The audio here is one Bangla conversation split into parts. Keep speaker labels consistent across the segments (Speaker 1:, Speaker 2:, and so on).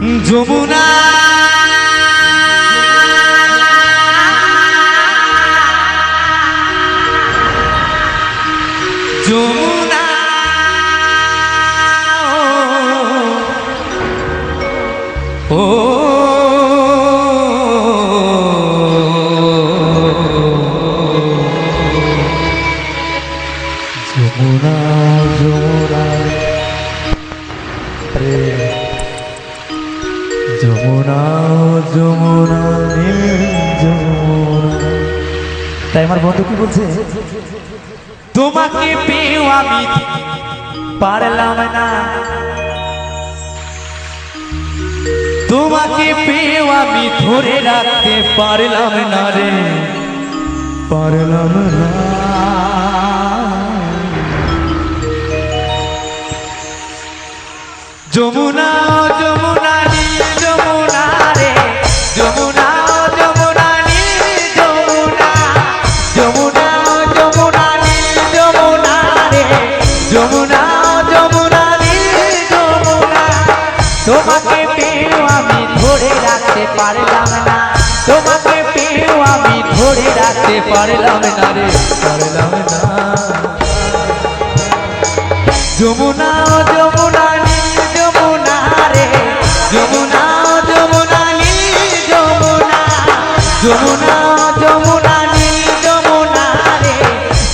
Speaker 1: যমুনা যমুনা ও যমুনা যমুনা রে যমুনা যমুনা যমুনা। তাই আমার বন্ধু কি বলছে, তোমাকে পেয়েও আমি পারলাম না, তোমাকে পেয়েও আমি ধরে রাখতে পারলাম না রে, পারলাম না। যমুনা যমুনা নীল যমুনা রে, যমুনা যমুনা নীল যমুনা, যমুনা যমুনা নীল যমুনা রে, যমুনা যমুনা নীল যমুনা। তোমাকে পেয়েও আমি ধরে রাখতে পারলাম না, তোমাকে পেয়েও আমি ধরে রাখতে পারলাম না রে, পারলাম না। যমুনা যমুনা নীল যমুনা রে, যমুনা যমুনা নীল যমুনা, যমুনা যমুনা নীল যমুনা রে,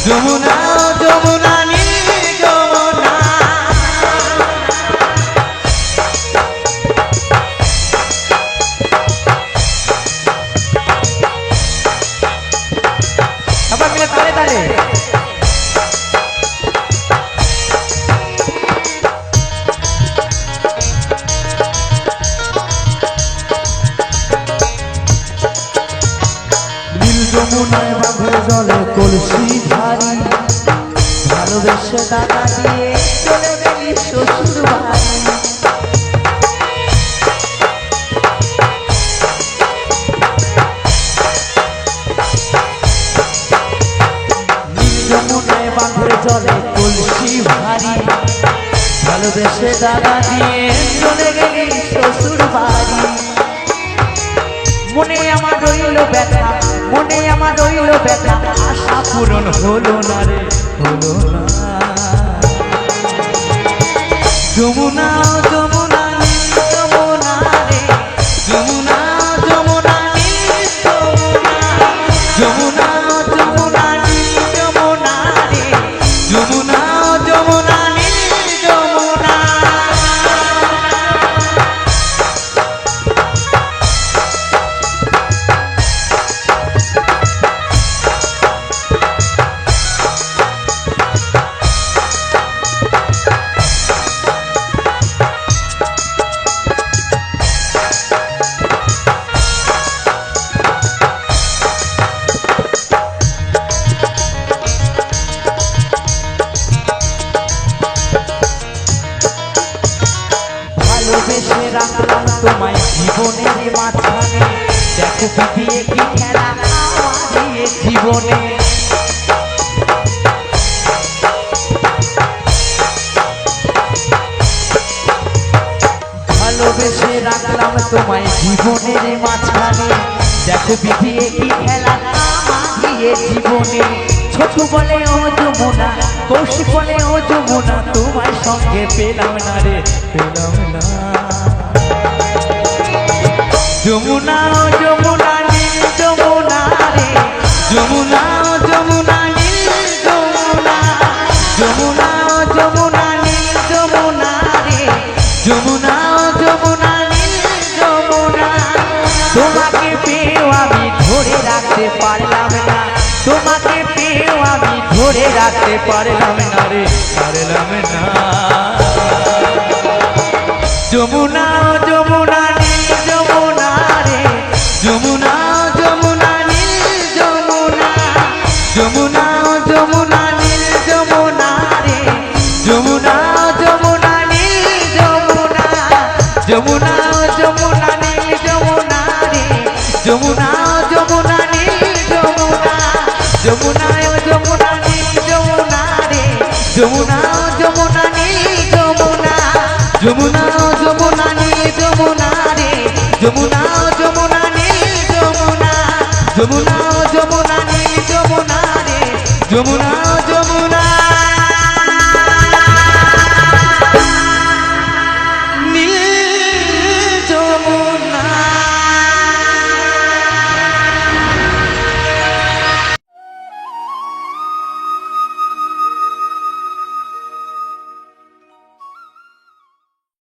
Speaker 1: যমুনা যমুনা নীল যমুনা। আবার মিলে তালে তালে যমুনায় বাঁধে জলে কলসি ভারী, ভালোবেসে টাকা দিয়ে চলে গেলি শ্বশুর বাড়ি। নীল যমুনায় বাঁধে জলে কলসি ভারী, ভালোবেসে টাকা দিয়ে চলে গেলি শ্বশুর বাড়ি। মনে আমার রইল ব্যথা, মনে আমার রইল ব্যথা, আশা পূরণ হলো না রে, হলো না। যমুনা যমুনা নীল যমুনা রে, যমুনা যমুনা নীল যমুনা, যমুনা যমুনা নীল যমুনা রে, যমুনা যমুনা নীল যমুনা। ভালোবেসে রাখলাম তোমায় জীবনের মাঝখানে, দেখো পিটিয়ে কি খেলা আমার জীবনে। ভালোবেসে রাখলাম তোমায় জীবনের মাঝখানে, দেখো পিটিয়ে কি খেলা আমার জীবনে। ছোট বলে ও যমুনা, কৌশিক বলে ও যমুনা, তোমার সঙ্গে পেলাম না রে, পেলাম না। যমুনা যমুনা নীল যমুনা রে, যমুনা যমুনা নীল যমুনা, যমুনা যমুনা নীল যমুনা রে, যমুনা যমুনা নীল যমুনা। তোমাকে পেয়েও আমি ধরে রাখতে পারলাম না, তোমাকে পেয়েও আমি ধরে রাখতে পারলাম না রে, পারলাম না। যমুনা যমুনা নীল যমুনা রে, যমুনা যমুনা নীল যমুনা, যমুনা যমুনা নীল যমুনা রে, যমুনা যমুনা নীল যমুনা, যমুনা যমুনা নীল যমুনা রে, যমুনা যমুনা নীল যমুনা, যমুনা যমুনা নীল যমুনা রে, যমুনা যমুনা নীল যমুনা, যমুনা যমুনা নীল যমুনা। যমুনা ও যমুনা নীল যমুনা রে যমুনা